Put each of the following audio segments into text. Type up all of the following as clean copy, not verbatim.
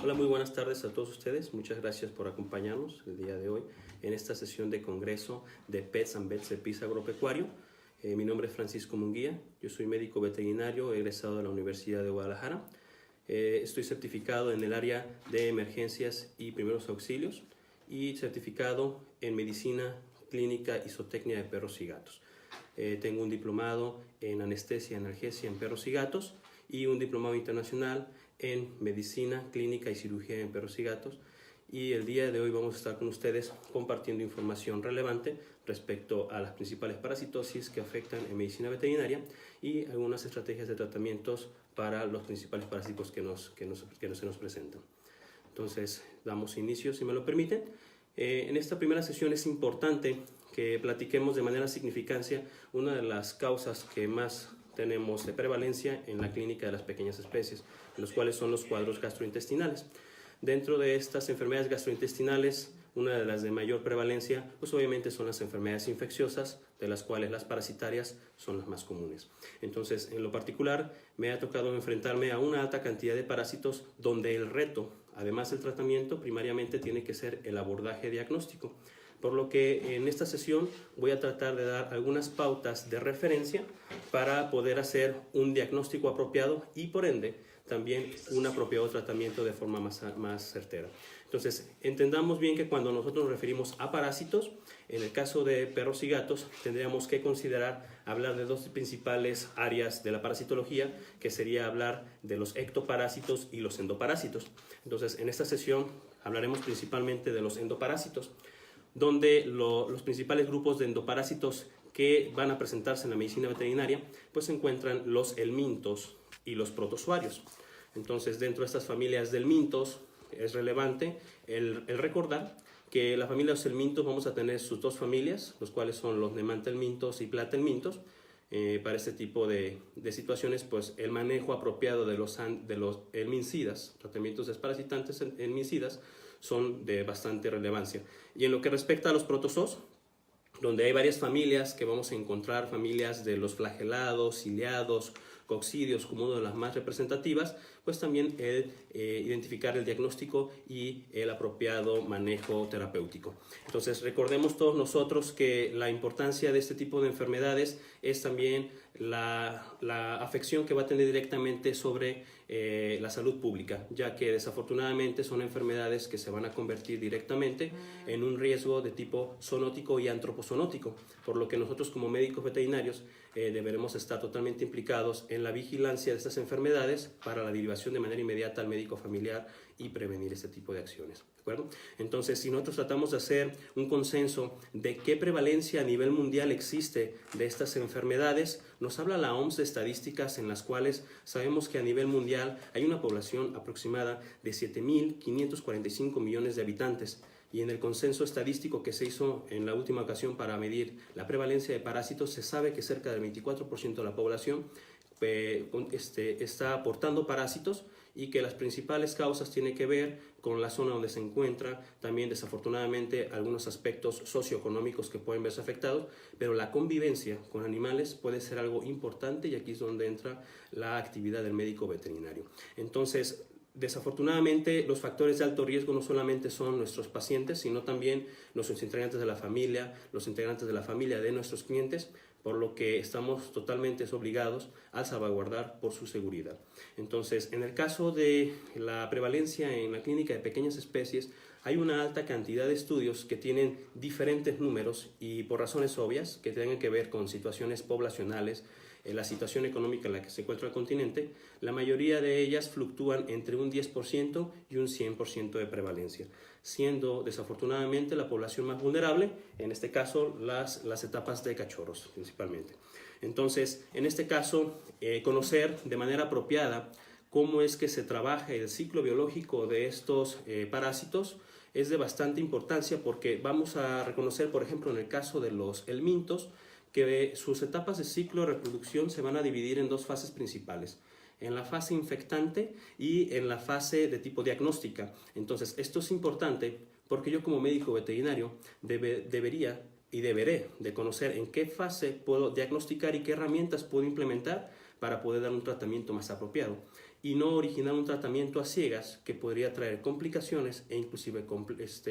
Hola, muy buenas tardes a todos ustedes. Muchas gracias por acompañarnos el día de hoy en esta sesión de congreso de Pets and Vets de PIS Agropecuario. Mi nombre es Francisco Munguía, yo soy médico veterinario egresado de la Universidad de Guadalajara. Estoy certificado en el área de emergencias y primeros auxilios y certificado en medicina clínica y zootecnia de perros y gatos. Tengo un diplomado en anestesia y analgesia en perros y gatos y un diplomado internacional en medicina clínica y cirugía en perros y gatos. Y el día de hoy vamos a estar con ustedes compartiendo información relevante respecto a las principales parasitosis que afectan en medicina veterinaria y algunas estrategias de tratamientos para los principales parásitos que se nos presentan. Entonces, damos inicio, si me lo permiten. En esta primera sesión es importante que platiquemos de manera significativa una de las causas que más tenemos de prevalencia en la clínica de las pequeñas especies, los cuales son los cuadros gastrointestinales. Dentro de estas enfermedades gastrointestinales, una de las de mayor prevalencia, pues obviamente son las enfermedades infecciosas, de las cuales las parasitarias son las más comunes. Entonces, en lo particular, me ha tocado enfrentarme a una alta cantidad de parásitos donde el reto, además del tratamiento, primariamente tiene que ser el abordaje diagnóstico. Por lo que en esta sesión voy a tratar de dar algunas pautas de referencia para poder hacer un diagnóstico apropiado y por ende también un apropiado tratamiento de forma más certera. Entonces, entendamos bien que cuando nosotros nos referimos a parásitos, en el caso de perros y gatos, tendríamos que hablar de dos principales áreas de la parasitología, que sería hablar de los ectoparásitos y los endoparásitos. Entonces, en esta sesión hablaremos principalmente de los endoparásitos, donde los principales grupos de endoparásitos que van a presentarse en la medicina veterinaria, pues se encuentran los helmintos y los protozoarios. Entonces, dentro de estas familias de helmintos, es relevante el recordar que la familia de los helmintos vamos a tener sus dos familias, los cuales son los nemantelmintos y platelmintos. Para este tipo de situaciones, pues el manejo apropiado de los helmincidas, tratamientos desparasitantes helmincidas, son de bastante relevancia. Y en lo que respecta a los protozoos, donde hay varias familias que vamos a encontrar, familias de los flagelados, ciliados, coccidios como una de las más representativas, pues también identificar el diagnóstico y el apropiado manejo terapéutico. Entonces, recordemos todos nosotros que la importancia de este tipo de enfermedades es también la afección que va a tener directamente sobre la salud pública, ya que desafortunadamente son enfermedades que se van a convertir directamente en un riesgo de tipo zoonótico y antropozoonótico, por lo que nosotros como médicos veterinarios deberemos estar totalmente implicados en la vigilancia de estas enfermedades para la derivación de manera inmediata al médico familiar y prevenir este tipo de acciones. ¿De acuerdo? Entonces, si nosotros tratamos de hacer un consenso de qué prevalencia a nivel mundial existe de estas enfermedades, nos habla la OMS de estadísticas en las cuales sabemos que a nivel mundial hay una población aproximada de 7.545 millones de habitantes. Y en el consenso estadístico que se hizo en la última ocasión para medir la prevalencia de parásitos, se sabe que cerca del 24% de la población está aportando parásitos y que las principales causas tienen que ver con la zona donde se encuentra, también desafortunadamente algunos aspectos socioeconómicos que pueden verse afectados, pero la convivencia con animales puede ser algo importante y aquí es donde entra la actividad del médico veterinario. Entonces, desafortunadamente, los factores de alto riesgo no solamente son nuestros pacientes, sino también nuestros integrantes de la familia, los integrantes de la familia de nuestros clientes, por lo que estamos totalmente obligados a salvaguardar por su seguridad. Entonces, en el caso de la prevalencia en la clínica de pequeñas especies, hay una alta cantidad de estudios que tienen diferentes números y por razones obvias que tengan que ver con situaciones poblacionales, la situación económica en la que se encuentra el continente, la mayoría de ellas fluctúan entre un 10% y un 100% de prevalencia, siendo desafortunadamente la población más vulnerable, en este caso las etapas de cachorros principalmente. Entonces, en este caso, conocer de manera apropiada cómo es que se trabaja el ciclo biológico de estos parásitos es de bastante importancia porque vamos a reconocer, por ejemplo, en el caso de los helmintos, que sus etapas de ciclo de reproducción se van a dividir en dos fases principales, en la fase infectante y en la fase de tipo diagnóstica. Entonces, esto es importante porque yo como médico veterinario debería y deberé de conocer en qué fase puedo diagnosticar y qué herramientas puedo implementar para poder dar un tratamiento más apropiado. y no originar un tratamiento a ciegas que podría traer complicaciones e inclusive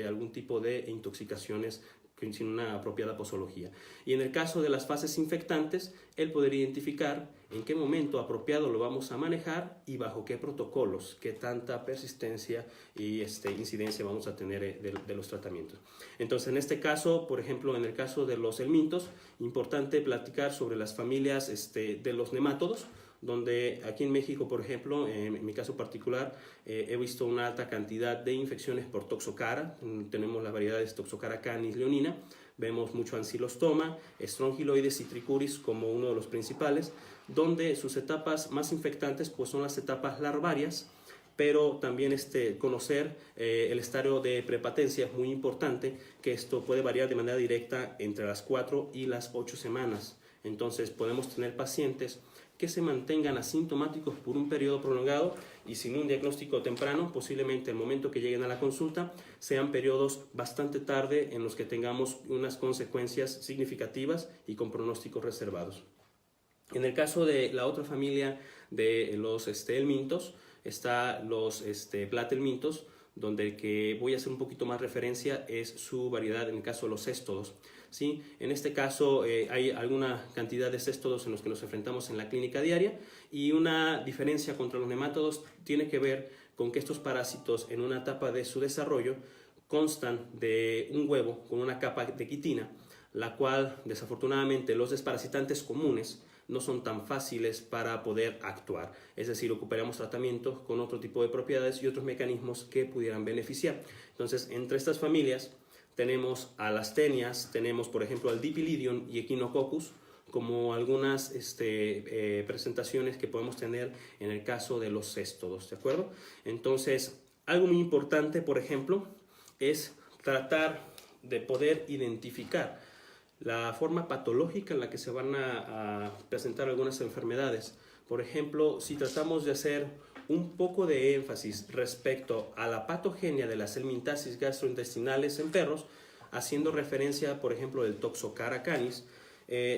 algún tipo de intoxicaciones sin una apropiada posología. Y en el caso de las fases infectantes, él podría identificar en qué momento apropiado lo vamos a manejar y bajo qué protocolos, qué tanta persistencia y incidencia vamos a tener de los tratamientos. Entonces, en este caso, por ejemplo, en el caso de los helmintos, importante platicar sobre las familias de los nemátodos, donde aquí en México, por ejemplo, en mi caso particular, he visto una alta cantidad de infecciones por Toxocara. Tenemos las variedades Toxocara canis leonina, vemos mucho ancilostoma, Strongyloides y Trichuris como uno de los principales, donde sus etapas más infectantes pues son las etapas larvarias, pero también conocer el estadio de prepatencia es muy importante, que esto puede variar de manera directa entre las 4 y las 8 semanas. Entonces podemos tener pacientes que se mantengan asintomáticos por un periodo prolongado y sin un diagnóstico temprano, posiblemente el momento que lleguen a la consulta sean periodos bastante tarde en los que tengamos unas consecuencias significativas y con pronósticos reservados. En el caso de la otra familia de los helmintos, está los platelmintos, donde el que voy a hacer un poquito más referencia es su variedad en el caso de los céstodos. ¿Sí? En este caso hay alguna cantidad de céstodos en los que nos enfrentamos en la clínica diaria, y una diferencia contra los nemátodos tiene que ver con que estos parásitos en una etapa de su desarrollo constan de un huevo con una capa de quitina, la cual desafortunadamente los desparasitantes comunes no son tan fáciles para poder actuar. Es decir, ocuparemos tratamientos con otro tipo de propiedades y otros mecanismos que pudieran beneficiar. Entonces, entre estas familias tenemos a las tenias, tenemos por ejemplo al Dipylidium y Echinococcus como algunas presentaciones que podemos tener en el caso de los céstodos, ¿de acuerdo? Entonces, algo muy importante, por ejemplo, es tratar de poder identificar la forma patológica en la que se van a presentar algunas enfermedades. Por ejemplo, si tratamos de hacer un poco de énfasis respecto a la patogenia de las helmintasis gastrointestinales en perros, haciendo referencia, por ejemplo, del Toxocara canis,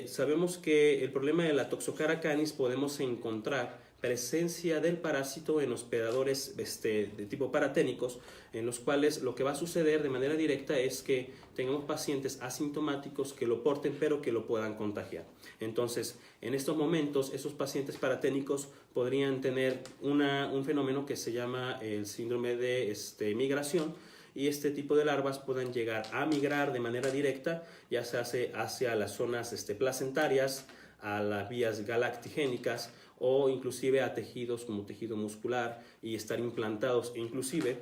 sabemos que el problema de la Toxocara canis podemos encontrar presencia del parásito en hospedadores de tipo paraténicos, en los cuales lo que va a suceder de manera directa es que tengamos pacientes asintomáticos que lo porten pero que lo puedan contagiar. Entonces, en estos momentos, esos pacientes paraténicos podrían tener un fenómeno que se llama el síndrome de migración, y este tipo de larvas puedan llegar a migrar de manera directa, ya se hace hacia las zonas placentarias, a las vías galactigénicas o inclusive a tejidos como tejido muscular y estar implantados. E inclusive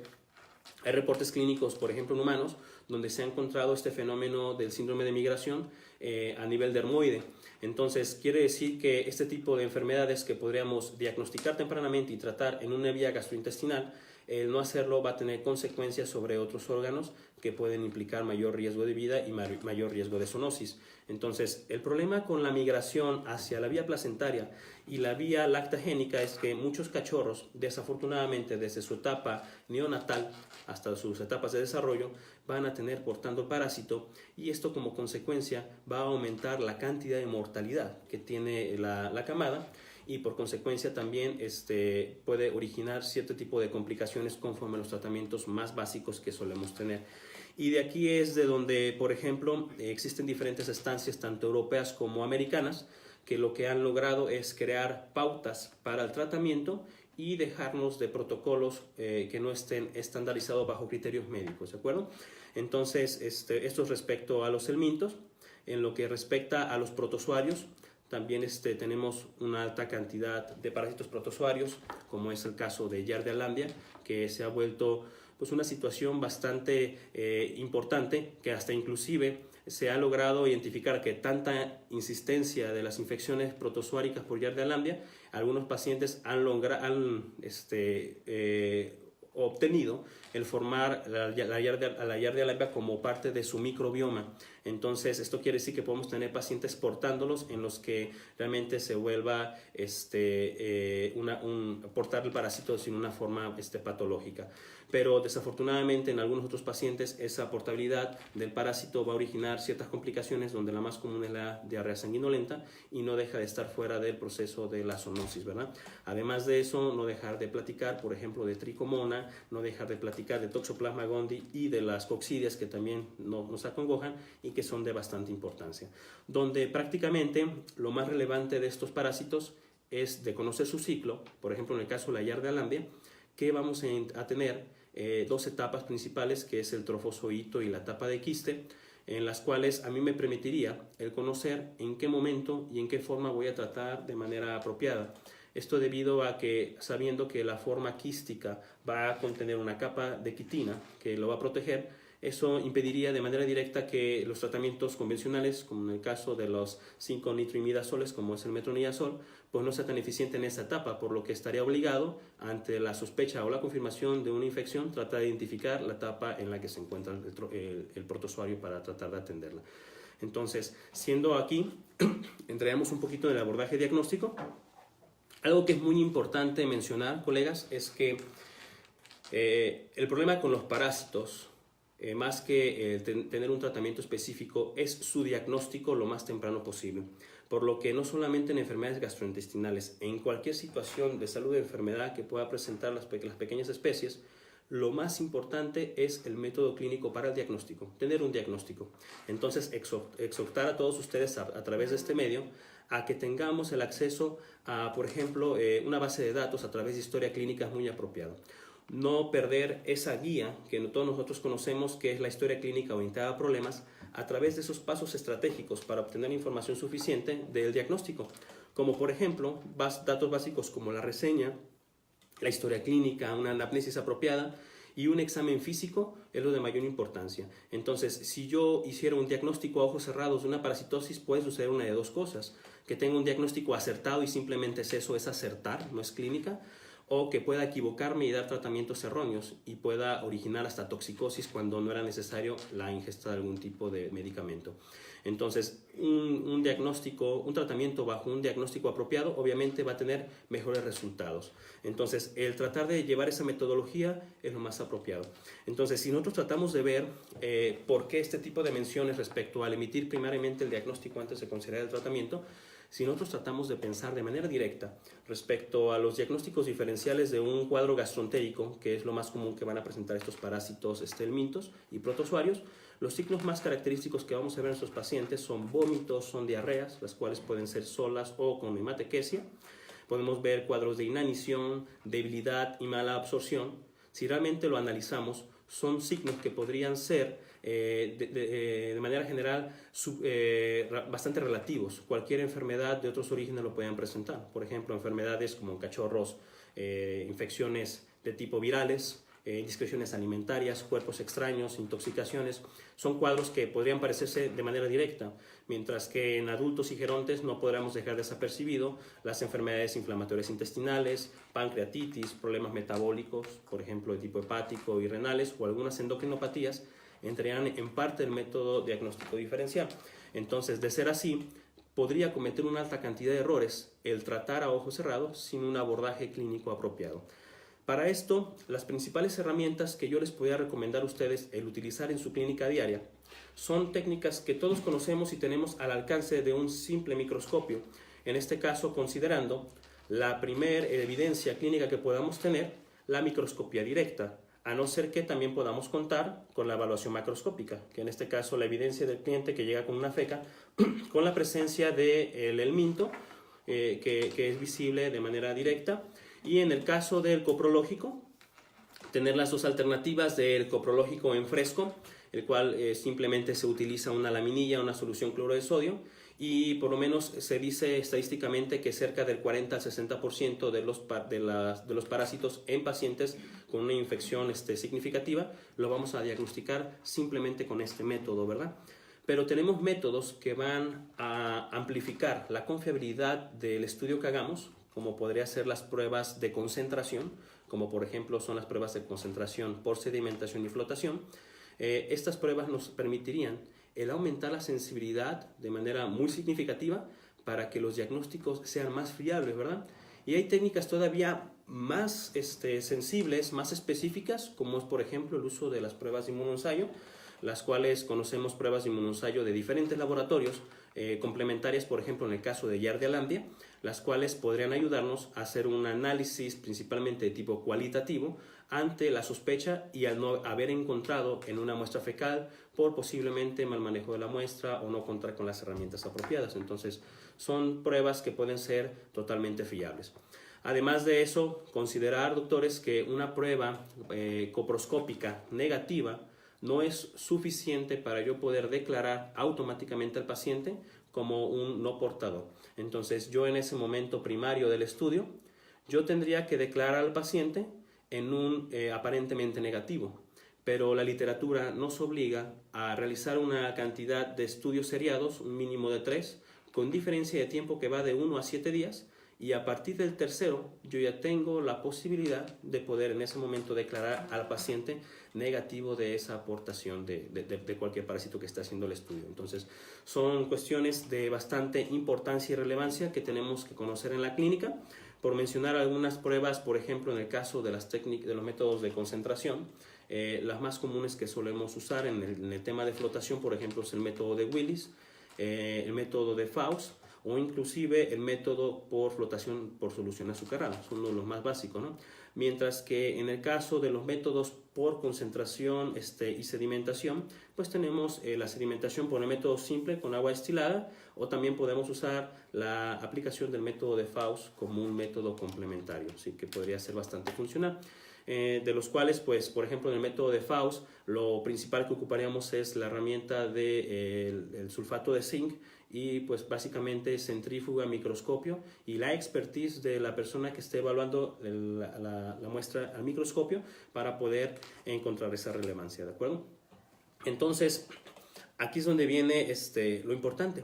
hay reportes clínicos, por ejemplo en humanos, donde se ha encontrado este fenómeno del síndrome de migración a nivel dermoide. Entonces quiere decir que este tipo de enfermedades que podríamos diagnosticar tempranamente y tratar en una vía gastrointestinal, el no hacerlo va a tener consecuencias sobre otros órganos que pueden implicar mayor riesgo de vida y mayor riesgo de zoonosis. Entonces, el problema con la migración hacia la vía placentaria y la vía lactogénica es que muchos cachorros, desafortunadamente, desde su etapa neonatal hasta sus etapas de desarrollo, van a tener portando el parásito, y esto como consecuencia va a aumentar la cantidad de mortalidad que tiene la camada, y por consecuencia también puede originar cierto tipo de complicaciones conforme a los tratamientos más básicos que solemos tener. Y de aquí es de donde, por ejemplo, existen diferentes estancias, tanto europeas como americanas, que lo que han logrado es crear pautas para el tratamiento y dejarnos de protocolos que no estén estandarizados bajo criterios médicos, ¿de acuerdo? Entonces, esto es respecto a los helmintos. En lo que respecta a los protozoarios, también tenemos una alta cantidad de parásitos protozoarios, como es el caso de Giardia, que se ha vuelto pues una situación bastante importante, que hasta inclusive se ha logrado identificar que tanta insistencia de las infecciones protozoáricas por Giardia, algunos pacientes han obtenido el formar la Giardia como parte de su microbioma. Entonces, esto quiere decir que podemos tener pacientes portándolos en los que realmente se vuelva portar el parásito sin una forma patológica. Pero desafortunadamente en algunos otros pacientes esa portabilidad del parásito va a originar ciertas complicaciones, donde la más común es la diarrea sanguinolenta y no deja de estar fuera del proceso de la zoonosis, ¿verdad? Además de eso, no dejar de platicar, por ejemplo, de tricomona, no dejar de platicar de Toxoplasma gondii y de las coccidias, que también nos acongojan y que son de bastante importancia. Donde prácticamente lo más relevante de estos parásitos es de conocer su ciclo. Por ejemplo, en el caso de la Yardealandia, que vamos a tener dos etapas principales, que es el trofozoito y la etapa de quiste, en las cuales a mí me permitiría el conocer en qué momento y en qué forma voy a tratar de manera apropiada. Esto debido a que, sabiendo que la forma quística va a contener una capa de quitina que lo va a proteger, eso impediría de manera directa que los tratamientos convencionales, como en el caso de los 5-nitroimidazoles, como es el metronidazol, pues no sea tan eficiente en esa etapa, por lo que estaría obligado, ante la sospecha o la confirmación de una infección, tratar de identificar la etapa en la que se encuentra el protozoario para tratar de atenderla. Entonces, siendo aquí, entraríamos un poquito en el abordaje diagnóstico. Algo que es muy importante mencionar, colegas, es que el problema con los parásitos, más que tener un tratamiento específico, es su diagnóstico lo más temprano posible. Por lo que no solamente en enfermedades gastrointestinales, en cualquier situación de salud de enfermedad que pueda presentar las pequeñas especies, lo más importante es el método clínico para el diagnóstico, tener un diagnóstico. Entonces, exhortar a todos ustedes a través de este medio a que tengamos el acceso a, por ejemplo, una base de datos a través de historia clínica muy apropiado. No perder esa guía que todos nosotros conocemos, que es la historia clínica orientada a problemas, a través de esos pasos estratégicos para obtener información suficiente del diagnóstico, como por ejemplo datos básicos como la reseña, la historia clínica, una anamnesis apropiada y un examen físico es lo de mayor importancia. Entonces, si yo hiciera un diagnóstico a ojos cerrados de una parasitosis, puede suceder una de dos cosas: que tenga un diagnóstico acertado y simplemente eso es acertar, no es clínica, o que pueda equivocarme y dar tratamientos erróneos y pueda originar hasta toxicosis cuando no era necesario la ingesta de algún tipo de medicamento. Entonces, un tratamiento bajo un diagnóstico apropiado obviamente va a tener mejores resultados. Entonces, el tratar de llevar esa metodología es lo más apropiado. Entonces, si nosotros tratamos de ver por qué este tipo de menciones respecto al emitir primariamente el diagnóstico antes de considerar el tratamiento, si nosotros tratamos de pensar de manera directa respecto a los diagnósticos diferenciales de un cuadro gastroentérico, que es lo más común que van a presentar estos parásitos helmintos y protozoarios, los signos más característicos que vamos a ver en estos pacientes son vómitos, son diarreas, las cuales pueden ser solas o con hematequesia. Podemos ver cuadros de inanición, debilidad y mala absorción. Si realmente lo analizamos, son signos que podrían ser de manera general bastante relativos. Cualquier enfermedad de otros orígenes lo pueden presentar. Por ejemplo, enfermedades como cachorros, infecciones de tipo virales, indiscreciones alimentarias, cuerpos extraños, intoxicaciones, son cuadros que podrían parecerse de manera directa, mientras que en adultos y gerontes no podríamos dejar desapercibido las enfermedades inflamatorias intestinales, pancreatitis, problemas metabólicos, por ejemplo de tipo hepático y renales, o algunas endocrinopatías entrarían en parte del método diagnóstico diferencial. Entonces, de ser así, podría cometer una alta cantidad de errores el tratar a ojos cerrados sin un abordaje clínico apropiado. Para esto, las principales herramientas que yo les podría recomendar a ustedes el utilizar en su clínica diaria son técnicas que todos conocemos y tenemos al alcance de un simple microscopio. En este caso, considerando la primera evidencia clínica que podamos tener, la microscopía directa, a no ser que también podamos contar con la evaluación macroscópica, que en este caso la evidencia del cliente que llega con una feca, con la presencia del helminto, que es visible de manera directa. Y en el caso del coprológico, tener las dos alternativas del coprológico en fresco, el cual simplemente se utiliza una laminilla, una solución cloruro de sodio, y por lo menos se dice estadísticamente que cerca del 40 al 60% de los parásitos en pacientes con una infección significativa lo vamos a diagnosticar simplemente con este método, ¿verdad? Pero tenemos métodos que van a amplificar la confiabilidad del estudio que hagamos, como podría ser las pruebas de concentración, como por ejemplo son las pruebas de concentración por sedimentación y flotación. Estas pruebas nos permitirían el aumentar la sensibilidad de manera muy significativa para que los diagnósticos sean más fiables, ¿verdad? Y hay técnicas todavía más sensibles, más específicas, como es por ejemplo el uso de las pruebas de inmunoensayo, las cuales conocemos pruebas de inmunoensayo de diferentes laboratorios, complementarias, por ejemplo, en el caso de Yardia-Landia, las cuales podrían ayudarnos a hacer un análisis principalmente de tipo cualitativo ante la sospecha y al no haber encontrado en una muestra fecal por posiblemente mal manejo de la muestra o no contar con las herramientas apropiadas. Entonces, son pruebas que pueden ser totalmente fiables. Además de eso, considerar, doctores, que una prueba coproscópica negativa no es suficiente para yo poder declarar automáticamente al paciente como un no portador. Entonces, yo en ese momento primario del estudio, yo tendría que declarar al paciente en un aparentemente negativo, pero la literatura nos obliga a realizar una cantidad de estudios seriados, un mínimo de 3, con diferencia de tiempo que va de 1 a 7 días, y a partir del tercero yo ya tengo la posibilidad de poder en ese momento declarar al paciente negativo de esa aportación de cualquier parásito que está haciendo el estudio. Entonces, son cuestiones de bastante importancia y relevancia que tenemos que conocer en la clínica. Por mencionar algunas pruebas, por ejemplo, en el caso de las técnicas, de los métodos de concentración, las más comunes que solemos usar en el tema de flotación, por ejemplo, es el método de Willis, el método de Faust, o inclusive el método por flotación por solución azucarada, son uno de los más básicos, ¿no? Mientras que en el caso de los métodos por concentración y sedimentación, pues tenemos la sedimentación por el método simple con agua destilada, o también podemos usar la aplicación del método de Faust como un método complementario, así que podría ser bastante funcional. De los cuales, pues, por ejemplo, en el método de Faust, lo principal que ocuparíamos es la herramienta el sulfato de zinc y, pues, básicamente centrífuga, microscopio y la expertise de la persona que esté evaluando la muestra al microscopio para poder encontrar esa relevancia, ¿de acuerdo? Entonces, aquí es donde viene lo importante.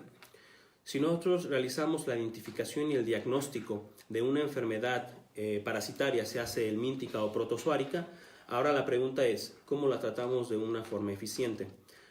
Si nosotros realizamos la identificación y el diagnóstico de una enfermedad parasitaria, se hace helmíntica o protozoárica, ahora la pregunta es, ¿cómo la tratamos de una forma eficiente?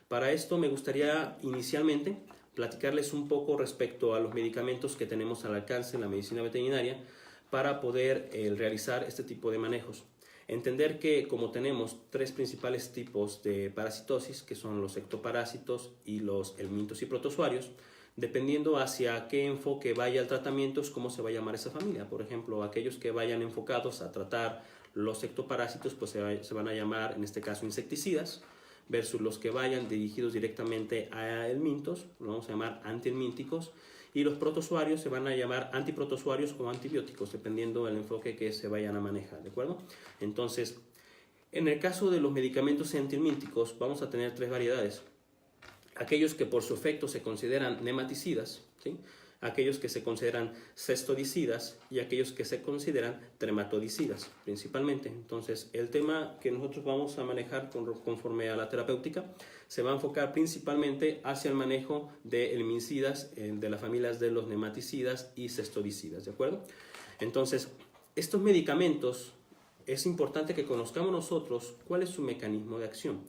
Para esto me gustaría inicialmente platicarles un poco respecto a los medicamentos que tenemos al alcance en la medicina veterinaria para poder realizar este tipo de manejos. Entender que como tenemos 3 principales tipos de parasitosis, que son los ectoparásitos y los helmintos y protozoarios, dependiendo hacia qué enfoque vaya el tratamiento es cómo se va a llamar esa familia. Por ejemplo, aquellos que vayan enfocados a tratar los ectoparásitos, pues se van a llamar, en este caso, insecticidas, versus los que vayan dirigidos directamente a helmintos, los vamos a llamar antihelmínticos, y los protozoarios se van a llamar antiprotozoarios o antibióticos, dependiendo del enfoque que se vayan a manejar, ¿de acuerdo? Entonces, en el caso de los medicamentos antihelmínticos, vamos a tener 3 variedades. Aquellos que por su efecto se consideran nematicidas, ¿sí? Aquellos que se consideran cestodicidas y aquellos que se consideran trematodicidas principalmente. Entonces, el tema que nosotros vamos a manejar conforme a la terapéutica se va a enfocar principalmente hacia el manejo de helmincidas de las familias de los nematicidas y cestodicidas, ¿de acuerdo? Entonces, estos medicamentos es importante que conozcamos nosotros cuál es su mecanismo de acción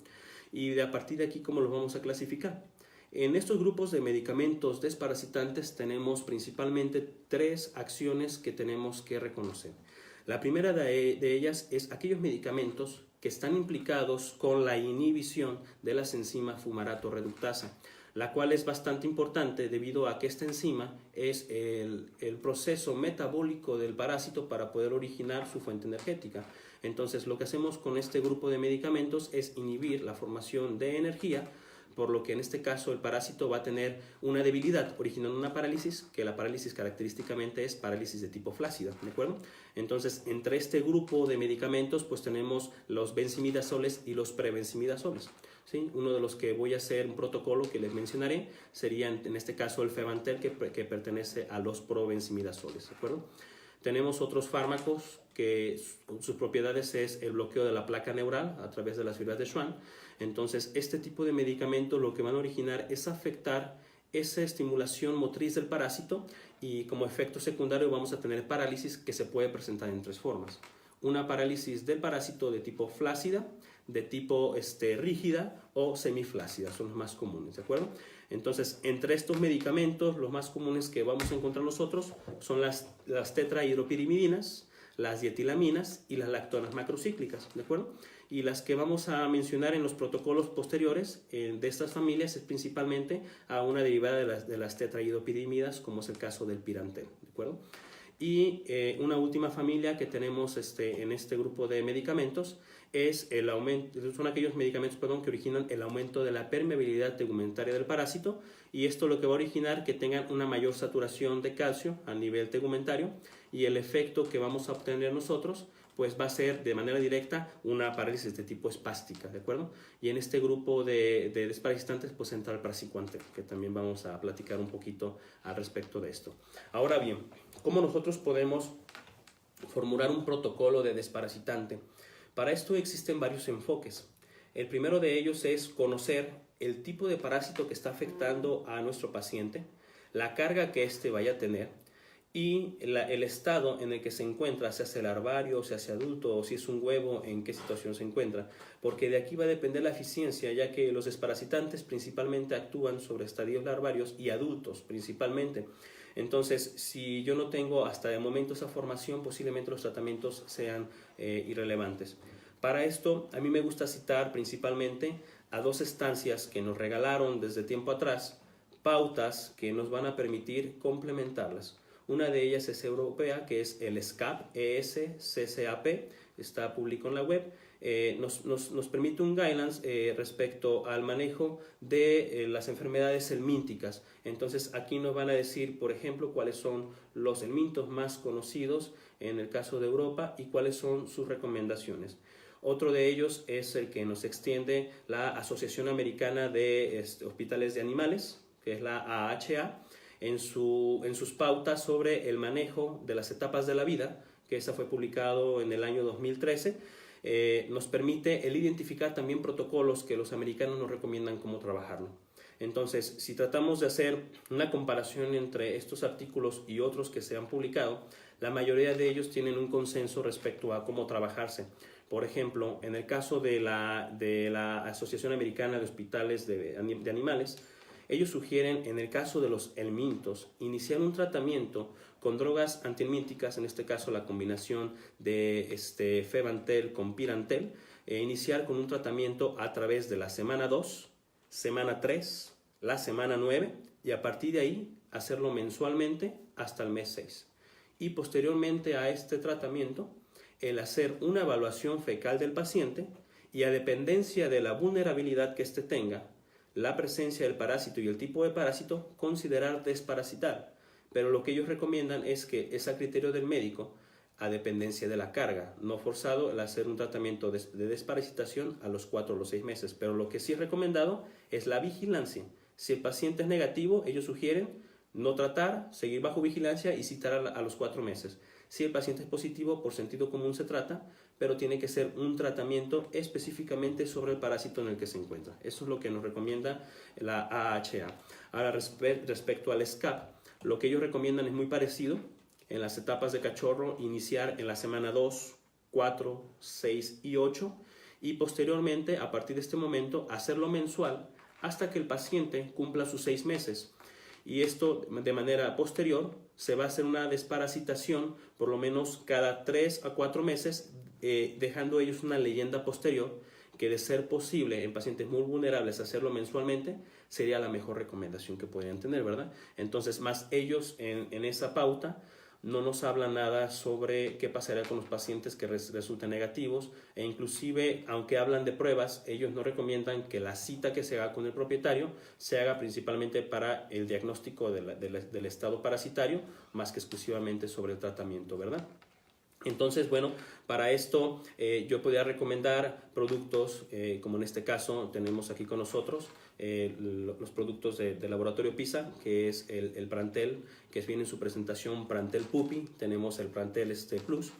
y a partir de aquí cómo los vamos a clasificar. En estos grupos de medicamentos desparasitantes tenemos principalmente 3 acciones que tenemos que reconocer. La primera de ellas es aquellos medicamentos que están implicados con la inhibición de las enzimas fumarato reductasa, la cual es bastante importante debido a que esta enzima es el proceso metabólico del parásito para poder originar su fuente energética. Entonces, lo que hacemos con este grupo de medicamentos es inhibir la formación de energía, por lo que en este caso el parásito va a tener una debilidad, originando una parálisis, que la parálisis característicamente es parálisis de tipo flácida, ¿de acuerdo? Entonces, entre este grupo de medicamentos, pues tenemos los benzimidazoles y los prebencimidazoles, ¿sí? Uno de los que voy a hacer un protocolo que les mencionaré sería, en este caso, el Fevantel, que pertenece a los probencimidazoles, ¿de acuerdo? Tenemos otros fármacos que sus propiedades es el bloqueo de la placa neural a través de las fibras de Schwann. Entonces, este tipo de medicamentos lo que van a originar es afectar esa estimulación motriz del parásito y como efecto secundario vamos a tener parálisis que se puede presentar en 3 formas. una parálisis del parásito de tipo flácida, de tipo rígida o semiflácida, son los más comunes, ¿de acuerdo? Entonces, entre estos medicamentos, los más comunes que vamos a encontrar nosotros son las tetrahidropirimidinas, las dietilaminas y las lactonas macrocíclicas, ¿de acuerdo? Y las que vamos a mencionar en los protocolos posteriores de estas familias es principalmente a una derivada de las tetrahidropirimidas, como es el caso del Pirantel, ¿de acuerdo? Y una última familia que tenemos en este grupo de medicamentos es el aumento, son aquellos medicamentos que originan el aumento de la permeabilidad tegumentaria del parásito, y esto lo que va a originar que tengan una mayor saturación de calcio a nivel tegumentario, y el efecto que vamos a obtener nosotros pues va a ser de manera directa una parálisis de tipo espástica, ¿de acuerdo? Y en este grupo de desparasitantes pues entra el praziquantel, que también vamos a platicar un poquito al respecto de esto. Ahora bien, ¿cómo nosotros podemos formular un protocolo de desparasitante? Para esto existen varios enfoques. El primero de ellos es conocer el tipo de parásito que está afectando a nuestro paciente, la carga que éste vaya a tener y el estado en el que se encuentra, si hace larvario, si hace adulto o si es un huevo, en qué situación se encuentra, porque de aquí va a depender la eficiencia, ya que los desparasitantes principalmente actúan sobre estadios larvarios y adultos principalmente. Entonces, si yo no tengo hasta de momento esa formación, posiblemente los tratamientos sean irrelevantes. Para esto, a mí me gusta citar principalmente a dos estancias que nos regalaron desde tiempo atrás, pautas que nos van a permitir complementarlas. Una de ellas es europea, que es el SCAP, ESCCAP, está público en la web. Nos permite un guidelines respecto al manejo de las enfermedades helmínticas. Entonces aquí nos van a decir, por ejemplo, cuáles son los helmintos más conocidos en el caso de Europa y cuáles son sus recomendaciones. Otro de ellos es el que nos extiende la Asociación Americana de Hospitales de Animales, que es la AHA, en sus pautas sobre el manejo de las etapas de la vida, que esa fue publicado en el año 2013, nos permite el identificar también protocolos que los americanos nos recomiendan cómo trabajarlo. Entonces, si tratamos de hacer una comparación entre estos artículos y otros que se han publicado, la mayoría de ellos tienen un consenso respecto a cómo trabajarse. Por ejemplo, en el caso de la Asociación Americana de Hospitales de Animales, ellos sugieren, en el caso de los helmintos, iniciar un tratamiento con drogas antihelmínticas, en este caso la combinación de Febantel con Pirantel, iniciar con un tratamiento a través de la semana 2, semana 3, la semana 9, y a partir de ahí hacerlo mensualmente hasta el mes 6. Y posteriormente a este tratamiento, el hacer una evaluación fecal del paciente y a dependencia de la vulnerabilidad que éste tenga, la presencia del parásito y el tipo de parásito, considerar desparasitar. Pero lo que ellos recomiendan es que es a criterio del médico, a dependencia de la carga, no forzado el hacer un tratamiento de desparasitación a los 4 o los 6 meses. Pero lo que sí es recomendado es la vigilancia. Si el paciente es negativo, ellos sugieren no tratar, seguir bajo vigilancia y citar a los 4 meses. Si el paciente es positivo, por sentido común se trata, pero tiene que ser un tratamiento específicamente sobre el parásito en el que se encuentra. Eso es lo que nos recomienda la AHA. Ahora, respecto al SCAP, lo que ellos recomiendan es muy parecido. En las etapas de cachorro, iniciar en la semana 2, 4, 6 y 8, y posteriormente, a partir de este momento, hacerlo mensual hasta que el paciente cumpla sus 6 meses. Y esto de manera posterior se va a hacer una desparasitación por lo menos cada 3 a 4 meses, dejando ellos una leyenda posterior que, de ser posible en pacientes muy vulnerables hacerlo mensualmente, sería la mejor recomendación que podrían tener, ¿verdad? Entonces, más ellos en esa pauta no nos hablan nada sobre qué pasaría con los pacientes que resulten negativos, e inclusive, aunque hablan de pruebas, ellos no recomiendan que la cita que se haga con el propietario se haga principalmente para el diagnóstico del estado parasitario, más que exclusivamente sobre el tratamiento, ¿verdad? Entonces, bueno, para esto yo podría recomendar productos, como en este caso tenemos aquí con nosotros los productos de Laboratorio PISA, que es el Prantel, que viene en su presentación Prantel Puppy. Tenemos el Prantel Plus,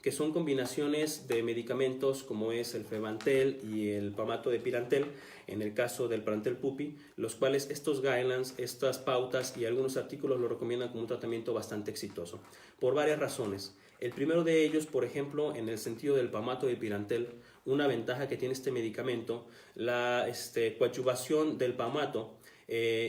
que son combinaciones de medicamentos como es el Fevantel y el Pamato de Pirantel, en el caso del Parantel Pupi, los cuales estos guidelines, estas pautas y algunos artículos lo recomiendan como un tratamiento bastante exitoso, por varias razones. El primero de ellos, por ejemplo, en el sentido del Pamato de Pirantel, una ventaja que tiene este medicamento, la coadyuvación del Pamato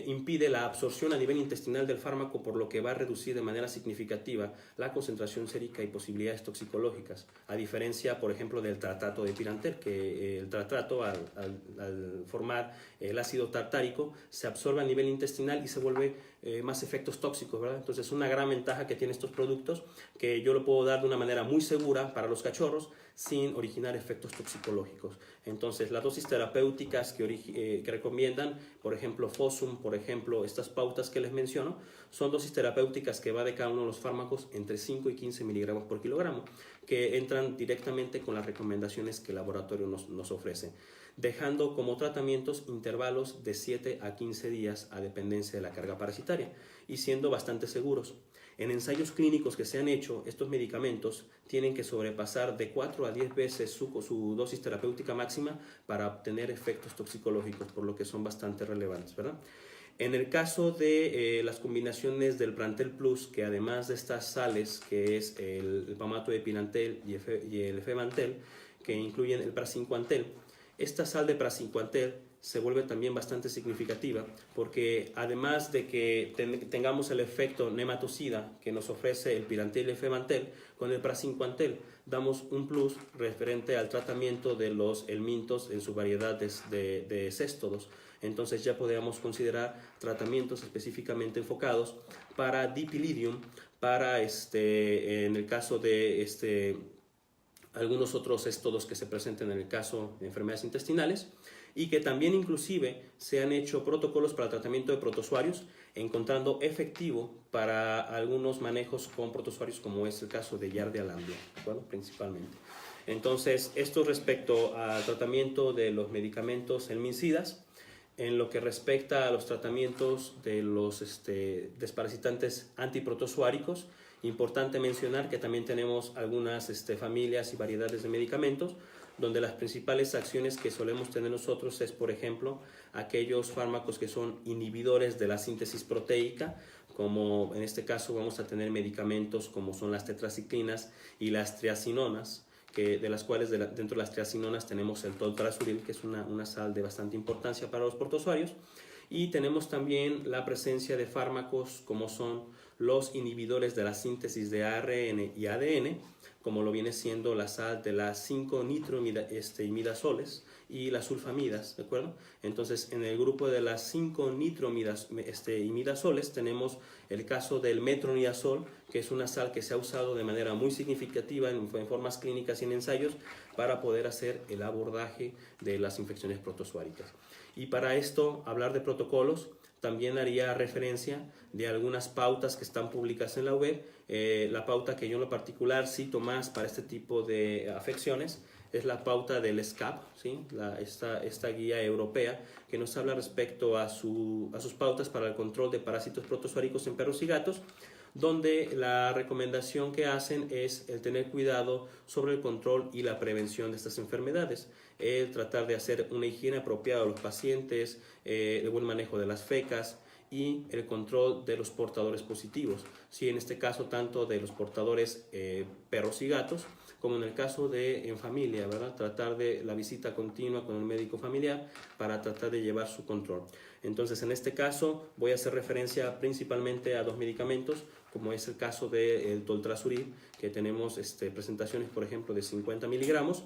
impide la absorción a nivel intestinal del fármaco, por lo que va a reducir de manera significativa la concentración sérica y posibilidades toxicológicas, a diferencia, por ejemplo, del tratato de Pirantel, que el tratato al formar el ácido tartárico se absorbe a nivel intestinal y se vuelve más efectos tóxicos, ¿verdad? Entonces, una gran ventaja que tienen estos productos, que yo lo puedo dar de una manera muy segura para los cachorros sin originar efectos toxicológicos. Entonces, las dosis terapéuticas que recomiendan, por ejemplo, Fosun, por ejemplo, estas pautas que les menciono, son dosis terapéuticas que va de cada uno de los fármacos entre 5 y 15 miligramos por kilogramo, que entran directamente con las recomendaciones que el laboratorio nos ofrece, dejando como tratamientos intervalos de 7 a 15 días a dependencia de la carga parasitaria y siendo bastante seguros. En ensayos clínicos que se han hecho, estos medicamentos tienen que sobrepasar de 4 a 10 veces su dosis terapéutica máxima para obtener efectos toxicológicos, por lo que son bastante relevantes, ¿verdad? En el caso de las combinaciones del Prantel Plus, que además de estas sales, que es el Pamato de Pirantel y el Fevantel, que incluyen el Praziquantel, esta sal de Praziquantel se vuelve también bastante significativa, porque además de que tengamos el efecto nematocida que nos ofrece el Pirantel y el Fevantel, con el Praziquantel damos un plus referente al tratamiento de los helmintos en su variedad de céstodos. Entonces ya podríamos considerar tratamientos específicamente enfocados para Dipylidium, para en el caso de algunos otros céstodos que se presenten en el caso de enfermedades intestinales, y que también inclusive se han hecho protocolos para el tratamiento de protozoarios, encontrando efectivo para algunos manejos con protozoarios, como es el caso de Giardia lamblia, bueno, principalmente. Entonces, esto respecto al tratamiento de los medicamentos helmincidas. En lo que respecta a los tratamientos de los desparasitantes antiprotozoáricos, importante mencionar que también tenemos algunas familias y variedades de medicamentos, donde las principales acciones que solemos tener nosotros es, por ejemplo, aquellos fármacos que son inhibidores de la síntesis proteica, como en este caso vamos a tener medicamentos como son las tetraciclinas y las triacinonas, de las cuales dentro de las triacinonas tenemos el toltrasuril, que es una sal de bastante importancia para los protozoarios, y tenemos también la presencia de fármacos como son los inhibidores de la síntesis de ARN y ADN, como lo viene siendo la sal de las 5-nitroimidazoles y las sulfamidas, ¿de acuerdo? Entonces, en el grupo de las 5-nitroimidazoles tenemos el caso del metronidazol, que es una sal que se ha usado de manera muy significativa en formas clínicas y en ensayos para poder hacer el abordaje de las infecciones protozoáricas. Y para esto, hablar de protocolos, también haría referencia de algunas pautas que están publicadas en la web. La pauta que yo en lo particular cito más para este tipo de afecciones es la pauta del SCAP, ¿sí? esta guía europea que nos habla respecto a sus pautas para el control de parásitos protozoáricos en perros y gatos, donde la recomendación que hacen es el tener cuidado sobre el control y la prevención de estas enfermedades, el tratar de hacer una higiene apropiada a los pacientes, el buen manejo de las fecas y el control de los portadores positivos, sí, en este caso tanto de los portadores perros y gatos, como en el caso de en familia, ¿verdad? Tratar de la visita continua con el médico familiar para tratar de llevar su control. Entonces, en este caso voy a hacer referencia principalmente a dos medicamentos, como es el caso del toltrasuril, que tenemos presentaciones, por ejemplo, de 50 miligramos.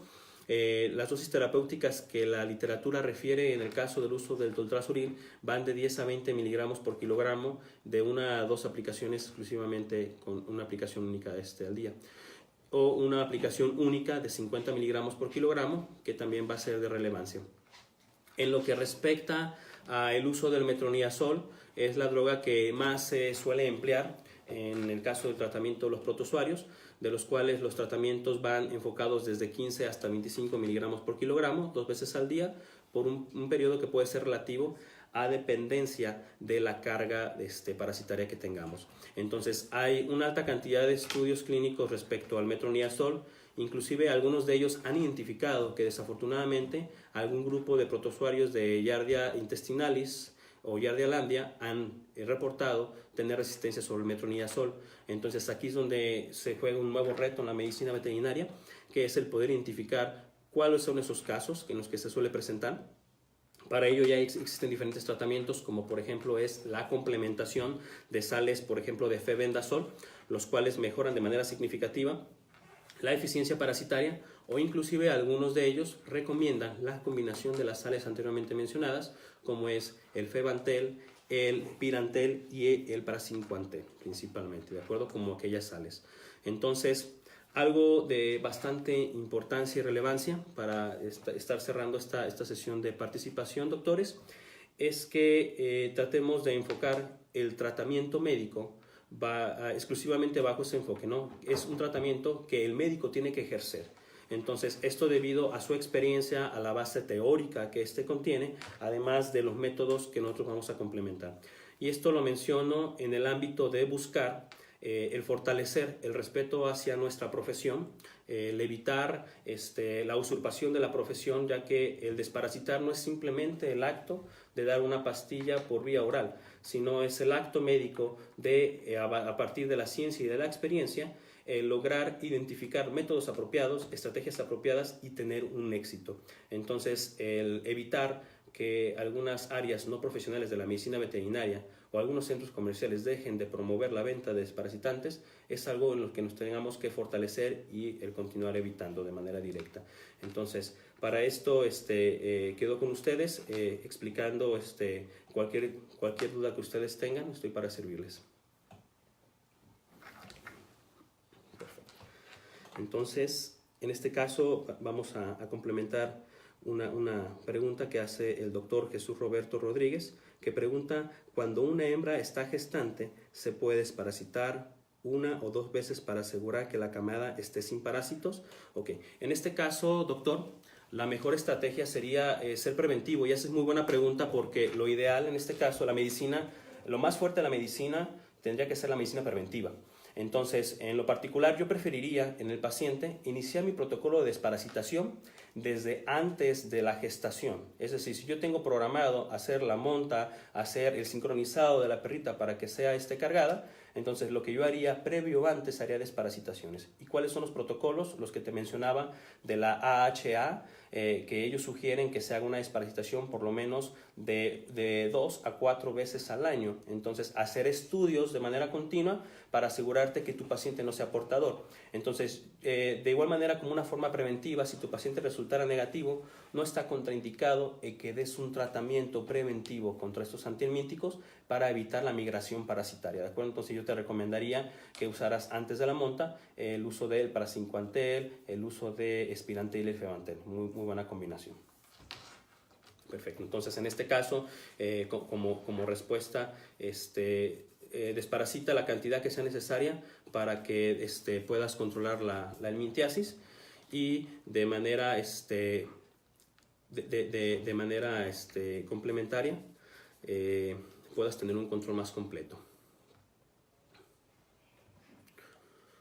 Las dosis terapéuticas que la literatura refiere en el caso del uso del toltrasuril van de 10 a 20 miligramos por kilogramo, de 1 a 2 aplicaciones exclusivamente, con una aplicación única al día, o una aplicación única de 50 miligramos por kilogramo, que también va a ser de relevancia. En lo que respecta al uso del metronidazol, es la droga que más se suele emplear en el caso del tratamiento de los protozoarios, de los cuales los tratamientos van enfocados desde 15 hasta 25 miligramos por kilogramo, 2 veces al día, por un periodo que puede ser relativo a dependencia de la carga parasitaria que tengamos. Entonces hay una alta cantidad de estudios clínicos respecto al metronidazol. Inclusive algunos de ellos han identificado que desafortunadamente algún grupo de protozoarios de Giardia intestinalis o Giardia lambda han reportado tener resistencia sobre el metronidazol. Entonces aquí es donde se juega un nuevo reto en la medicina veterinaria, que es el poder identificar cuáles son esos casos en los que se suele presentar. Para ello ya existen diferentes tratamientos, como por ejemplo es la complementación de sales, por ejemplo de febendazol, los cuales mejoran de manera significativa la eficiencia parasitaria, o inclusive algunos de ellos recomiendan la combinación de las sales anteriormente mencionadas, como es el febantel, el pirantel y el paracinquantel principalmente, ¿de acuerdo? Como aquellas sales. Entonces, algo de bastante importancia y relevancia para estar cerrando esta sesión de participación, doctores, es que tratemos de enfocar el tratamiento médico exclusivamente bajo ese enfoque, ¿no? Es un tratamiento que el médico tiene que ejercer. Entonces, esto debido a su experiencia, a la base teórica que contiene, además de los métodos que nosotros vamos a complementar. Y esto lo menciono en el ámbito de buscar el fortalecer el respeto hacia nuestra profesión, el evitar la usurpación de la profesión, ya que el desparasitar no es simplemente el acto de dar una pastilla por vía oral, sino es el acto médico de, a partir de la ciencia y de la experiencia, lograr identificar métodos apropiados, estrategias apropiadas y tener un éxito. Entonces, el evitar que algunas áreas no profesionales de la medicina veterinaria o algunos centros comerciales dejen de promover la venta de desparasitantes es algo en lo que nos tengamos que fortalecer y el continuar evitando de manera directa. Entonces, para esto quedo con ustedes explicando cualquier duda que ustedes tengan, estoy para servirles. Entonces, en este caso vamos a complementar una pregunta que hace el doctor Jesús Roberto Rodríguez, que pregunta: cuando una hembra está gestante, ¿se puede desparasitar una o dos veces para asegurar que la camada esté sin parásitos? Ok, en este caso, doctor, la mejor estrategia sería ser preventivo, y esa es muy buena pregunta, porque lo ideal en este caso, la medicina, lo más fuerte de la medicina tendría que ser la medicina preventiva. Entonces, en lo particular, yo preferiría en el paciente iniciar mi protocolo de desparasitación desde antes de la gestación. Es decir, si yo tengo programado hacer la monta, hacer el sincronizado de la perrita para que sea cargada, entonces lo que yo haría previo antes haría desparasitaciones. ¿Y cuáles son los protocolos? Los que te mencionaba de la AHA, que ellos sugieren que se haga una desparasitación por lo menos de 2 a 4 veces al año. Entonces, hacer estudios de manera continua para asegurarte que tu paciente no sea portador. Entonces, de igual manera, como una forma preventiva, si tu paciente resultara negativo, no está contraindicado que des un tratamiento preventivo contra estos antihelmínticos para evitar la migración parasitaria, ¿de acuerdo? Entonces, yo te recomendaría que usaras antes de la monta el uso del paracinquantel, el uso de espirantel y el febantel. Muy buena combinación. Perfecto. Entonces, en este caso, como respuesta, desparasita la cantidad que sea necesaria para que puedas controlar la helmintiasis, y de manera complementaria puedas tener un control más completo.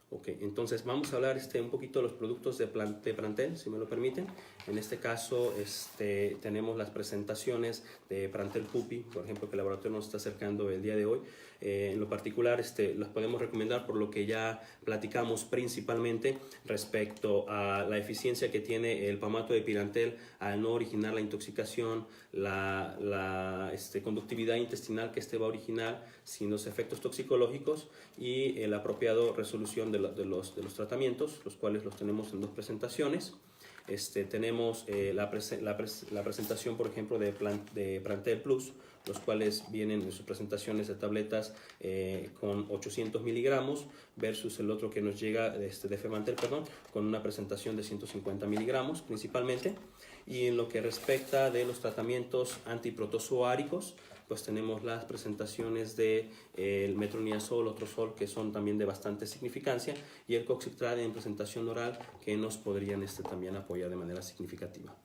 Ok, entonces vamos a hablar un poquito de los productos de Prantel, si me lo permiten. En este caso tenemos las presentaciones de Prantel Puppy, por ejemplo, que el laboratorio nos está acercando el día de hoy. En lo particular, las podemos recomendar por lo que ya platicamos principalmente respecto a la eficiencia que tiene el palmato de Pirantel al no originar la intoxicación, la conductividad intestinal que va a originar sin los efectos toxicológicos, y la apropiada resolución de los tratamientos, los cuales los tenemos en 2 presentaciones. Tenemos la presentación, por ejemplo, de Prantel Plus, los cuales vienen en sus presentaciones de tabletas con 800 miligramos versus el otro que nos llega de Febantel, con una presentación de 150 miligramos principalmente. Y en lo que respecta de los tratamientos antiprotozoáricos, pues tenemos las presentaciones de el metronidazol, Otrosol, que son también de bastante significancia, y el Coxitrade en presentación oral, que nos podrían también apoyar de manera significativa.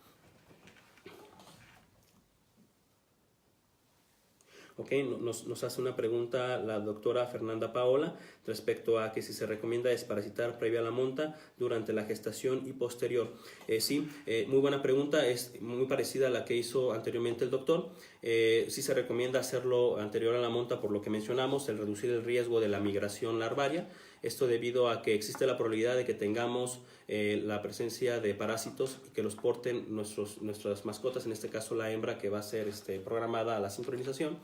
Okay, nos hace una pregunta la doctora Fernanda Paola respecto a que si se recomienda desparasitar previa a la monta, durante la gestación y posterior. Sí, muy buena pregunta, es muy parecida a la que hizo anteriormente el doctor. Sí se recomienda hacerlo anterior a la monta por lo que mencionamos, el reducir el riesgo de la migración larvaria. Esto debido a que existe la probabilidad de que tengamos la presencia de parásitos que los porten nuestras mascotas, en este caso la hembra que va a ser programada a la sincronización,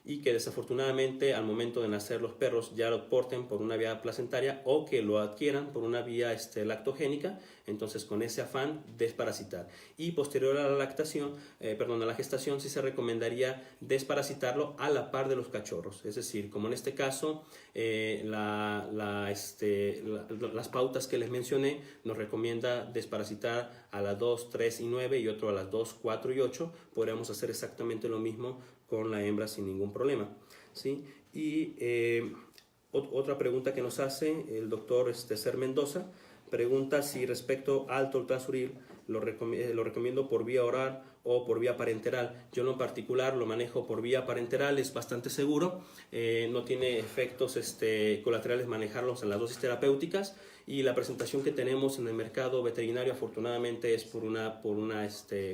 y que desafortunadamente al momento de nacer los perros ya lo porten por una vía placentaria o que lo adquieran por una vía lactogénica. Entonces, con ese afán, desparasitar. Y posterior a la lactación, a la gestación, sí se recomendaría desparasitarlo a la par de los cachorros. Es decir, como en este caso, las pautas que les mencioné nos recomienda desparasitar a las 2, 3 y 9 y otro a las 2, 4 y 8. Podríamos hacer exactamente lo mismo con la hembra sin ningún problema, ¿sí? Y otra pregunta que nos hace el doctor Ser Mendoza, pregunta si respecto al toltasuril lo recomiendo por vía oral o por vía parenteral. Yo en lo particular lo manejo por vía parenteral, es bastante seguro, no tiene efectos colaterales manejarlos en las dosis terapéuticas, y la presentación que tenemos en el mercado veterinario afortunadamente es por una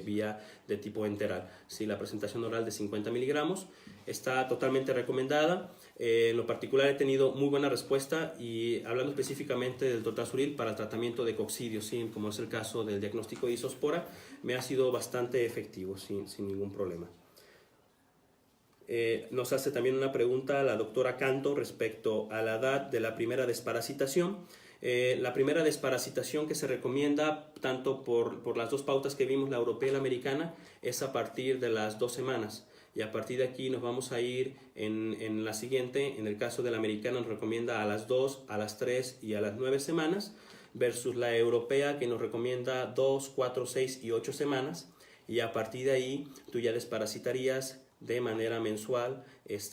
vía de tipo enteral. Sí, la presentación oral de 50 miligramos está totalmente recomendada. En lo particular he tenido muy buena respuesta, y hablando específicamente del toltasuril para el tratamiento de coccidios, ¿sí? Como es el caso del diagnóstico de isospora, me ha sido bastante efectivo, sin ningún problema. Nos hace también una pregunta la doctora Canto respecto a la edad de la primera desparasitación. La primera desparasitación que se recomienda, tanto por las dos pautas que vimos, la europea y la americana, es a partir de las 2 semanas. Y a partir de aquí nos vamos a ir en la siguiente. En el caso de la americana nos recomienda a las 2, a las 3 y a las 9 semanas, versus la europea que nos recomienda 2, 4, 6 y 8 semanas. Y a partir de ahí tú ya desparasitarías de manera mensual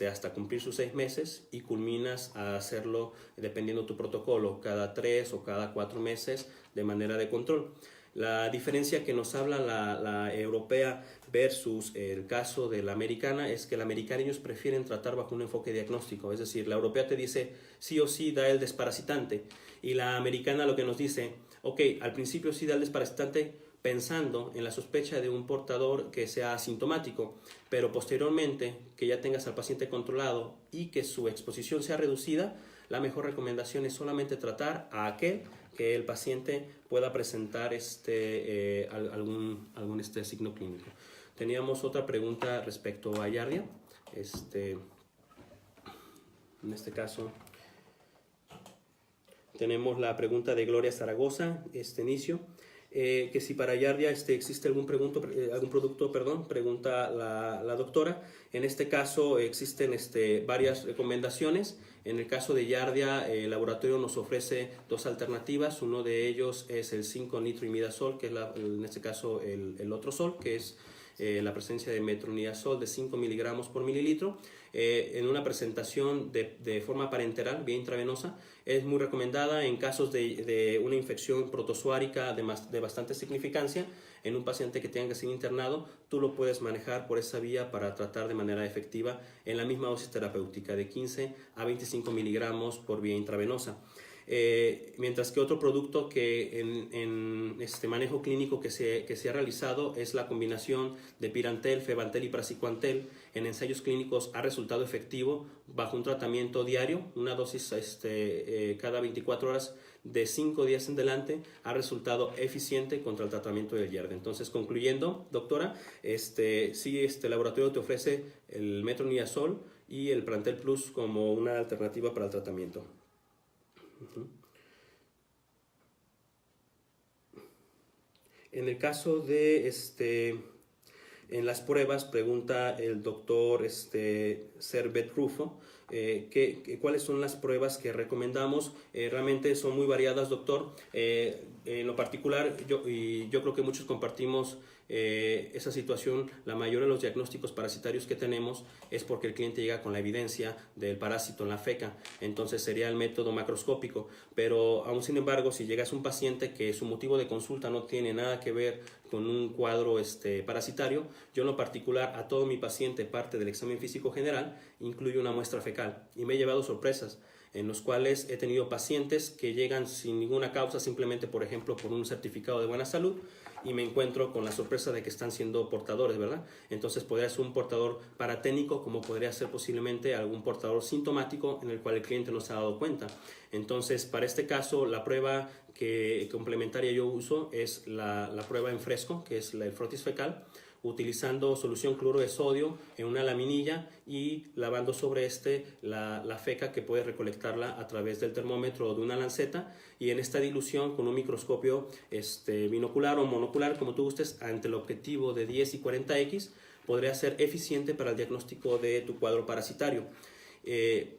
hasta cumplir sus 6 meses, y culminas a hacerlo, dependiendo tu protocolo, cada 3 o cada 4 meses de manera de control. La diferencia que nos habla la europea versus el caso de la americana es que la americana ellos prefieren tratar bajo un enfoque diagnóstico, es decir, la europea te dice sí o sí da el desparasitante, y la americana lo que nos dice, ok, al principio sí da el desparasitante pensando en la sospecha de un portador que sea asintomático, pero posteriormente que ya tengas al paciente controlado y que su exposición sea reducida, la mejor recomendación es solamente tratar a aquel que el paciente pueda presentar algún signo clínico. Teníamos otra pregunta respecto a Yardia. En este caso tenemos la pregunta de Gloria Zaragoza, inicio. Que si para Yardia existe algún producto, pregunta la doctora. En este caso existen varias recomendaciones. En el caso de Yardia, el laboratorio nos ofrece 2 alternativas. Uno de ellos es el 5-nitroimidazol, que es en este caso el Lotrozol, que es la presencia de metronidazol de 5 miligramos por mililitro. En una presentación de forma parenteral, vía intravenosa, es muy recomendada en casos de una infección protozoárica de bastante significancia. En un paciente que tenga que ser internado, tú lo puedes manejar por esa vía para tratar de manera efectiva en la misma dosis terapéutica de 15 a 25 miligramos por vía intravenosa. Mientras que otro producto que en este manejo clínico que se ha realizado es la combinación de Pirantel, Febantel y Praziquantel. En ensayos clínicos ha resultado efectivo bajo un tratamiento diario, una dosis cada 24 horas de 5 días en adelante, ha resultado eficiente contra el tratamiento del Yardia. Entonces, concluyendo, doctora, sí, este laboratorio te ofrece el metronidazol y el Pirantel Plus como una alternativa para el tratamiento. En el caso de en las pruebas, pregunta el doctor Servet Rufo, ¿cuáles son las pruebas que recomendamos? Realmente son muy variadas, doctor. En lo particular, yo creo que muchos compartimos esa situación. La mayoría de los diagnósticos parasitarios que tenemos es porque el cliente llega con la evidencia del parásito en la feca, entonces sería el método macroscópico. Pero aún sin embargo, si llegas a un paciente que su motivo de consulta no tiene nada que ver con un cuadro parasitario. Yo en lo particular a todo mi paciente parte del examen físico general incluye una muestra fecal y me he llevado sorpresas en los cuales he tenido pacientes que llegan sin ninguna causa, simplemente por ejemplo por un certificado de buena salud, y me encuentro con la sorpresa de que están siendo portadores, ¿verdad? Entonces podría ser un portador paraténico, como podría ser posiblemente algún portador sintomático en el cual el cliente no se ha dado cuenta. Entonces, para este caso, la prueba que complementaria yo uso es la prueba en fresco, que es el frotis fecal, utilizando solución cloruro de sodio en una laminilla y lavando sobre la feca, que puedes recolectarla a través del termómetro o de una lanceta, y en esta dilución con un microscopio binocular o monocular, como tú gustes, ante el objetivo de 10 y 40x, podría ser eficiente para el diagnóstico de tu cuadro parasitario.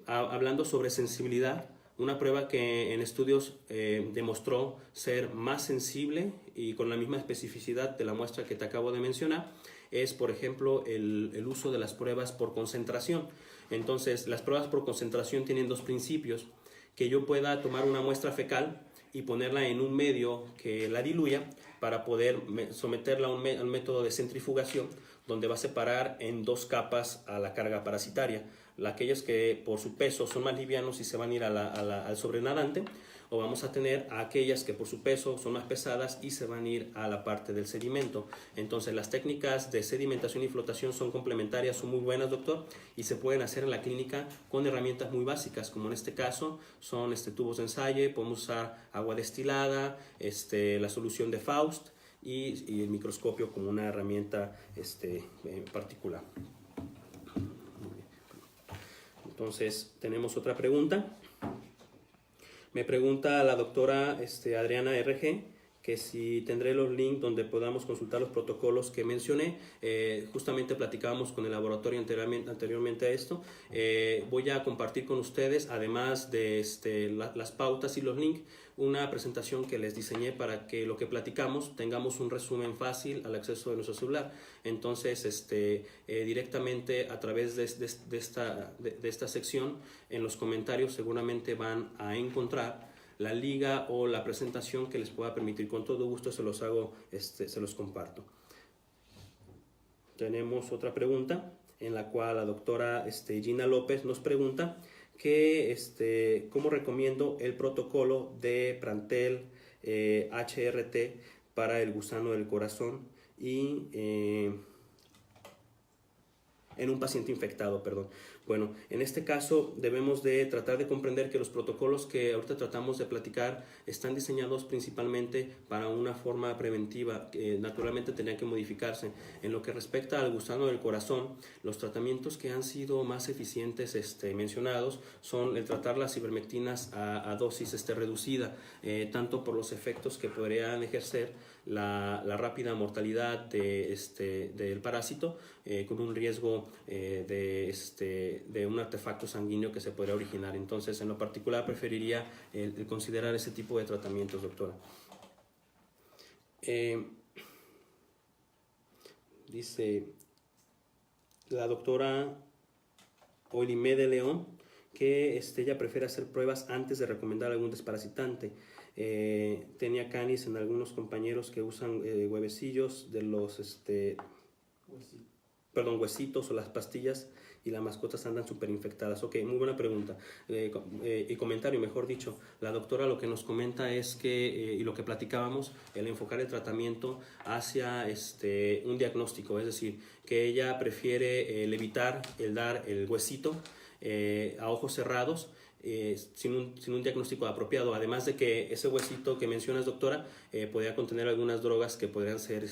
Hablando sobre sensibilidad, una prueba que en estudios demostró ser más sensible y con la misma especificidad de la muestra que te acabo de mencionar es, por ejemplo, el uso de las pruebas por concentración. Entonces, las pruebas por concentración tienen dos principios: que yo pueda tomar una muestra fecal y ponerla en un medio que la diluya para poder someterla a un método de centrifugación, donde va a separar en dos capas a la carga parasitaria. Aquellos que por su peso son más livianos y se van a ir al sobrenadante, o vamos a tener a aquellas que por su peso son más pesadas y se van a ir a la parte del sedimento. Entonces las técnicas de sedimentación y flotación son complementarias, son muy buenas, doctor, y se pueden hacer en la clínica con herramientas muy básicas, como en este caso son tubos de ensayo, podemos usar agua destilada, la solución de Faust y el microscopio como una herramienta particular. Entonces tenemos otra pregunta. Me pregunta la doctora Adriana RG que si tendré los links donde podamos consultar los protocolos que mencioné. Justamente platicábamos con el laboratorio anteriormente a esto. Voy a compartir con ustedes, además de las pautas y los links, una presentación que les diseñé para que lo que platicamos tengamos un resumen fácil al acceso de nuestro celular. Entonces, directamente a través de esta sección, en los comentarios seguramente van a encontrar la liga o la presentación que les pueda permitir. Con todo gusto se los hago, se los comparto. Tenemos otra pregunta en la cual la doctora Gina López nos pregunta que cómo recomiendo el protocolo de Prantel HRT para el gusano del corazón y en un paciente infectado, perdón. Bueno, en este caso debemos de tratar de comprender que los protocolos que ahorita tratamos de platicar están diseñados principalmente para una forma preventiva, que naturalmente tendrían que modificarse. En lo que respecta al gusano del corazón, los tratamientos que han sido más eficientes mencionados son el tratar las ivermectinas a dosis reducida, tanto por los efectos que podrían ejercer la rápida mortalidad del parásito, con un riesgo de un artefacto sanguíneo que se podría originar. Entonces, en lo particular, preferiría el considerar ese tipo de tratamientos, doctora. Dice la doctora Olimé de León que ella prefiere hacer pruebas antes de recomendar algún desparasitante. Tenía canis en algunos compañeros que usan huevecillos de los huesitos o las pastillas, y las mascotas andan súper infectadas. Ok, muy buena pregunta y comentario, mejor dicho. La doctora lo que nos comenta es que, y lo que platicábamos, el enfocar el tratamiento hacia un diagnóstico, es decir, que ella prefiere evitar el dar el huesito a ojos cerrados, sin un diagnóstico apropiado, además de que ese huesito que mencionas, doctora, podría contener algunas drogas que podrían ser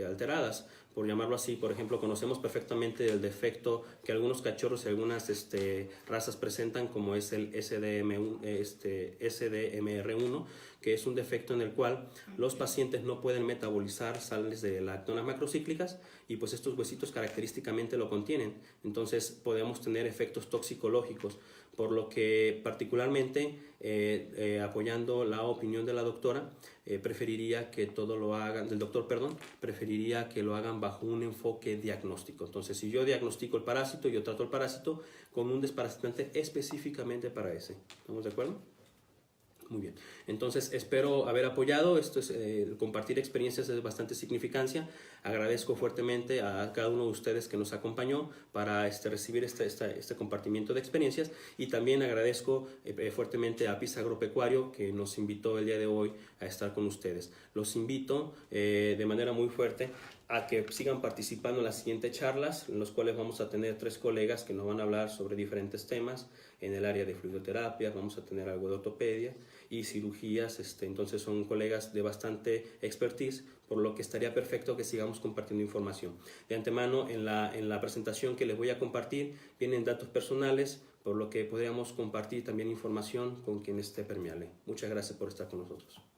alteradas, por llamarlo así. Por ejemplo, conocemos perfectamente el defecto que algunos cachorros y algunas razas presentan, como es el SDMR1, que es un defecto en el cual los pacientes no pueden metabolizar sales de lactonas macrocíclicas, y pues estos huesitos característicamente lo contienen. Entonces podemos tener efectos toxicológicos, por lo que particularmente apoyando la opinión de la doctora, preferiría que todo lo hagan, del doctor, perdón, preferiría que lo hagan bajo un enfoque diagnóstico. Entonces, si yo diagnostico el parásito, yo trato el parásito con un desparasitante específicamente para ese. ¿Estamos de acuerdo? Muy bien, entonces espero haber apoyado. Esto es compartir experiencias es de bastante significancia. Agradezco fuertemente a cada uno de ustedes que nos acompañó para recibir este compartimiento de experiencias, y también agradezco fuertemente a PISA Agropecuario, que nos invitó el día de hoy a estar con ustedes. Los invito de manera muy fuerte a que sigan participando en las siguientes charlas, en las cuales vamos a tener 3 colegas que nos van a hablar sobre diferentes temas en el área de fluidoterapia. Vamos a tener algo de ortopedia y cirugías. Entonces son colegas de bastante expertise, por lo que estaría perfecto que sigamos compartiendo información. De antemano, en la presentación que les voy a compartir vienen datos personales, por lo que podríamos compartir también información con quien esté permeable. Muchas gracias por estar con nosotros.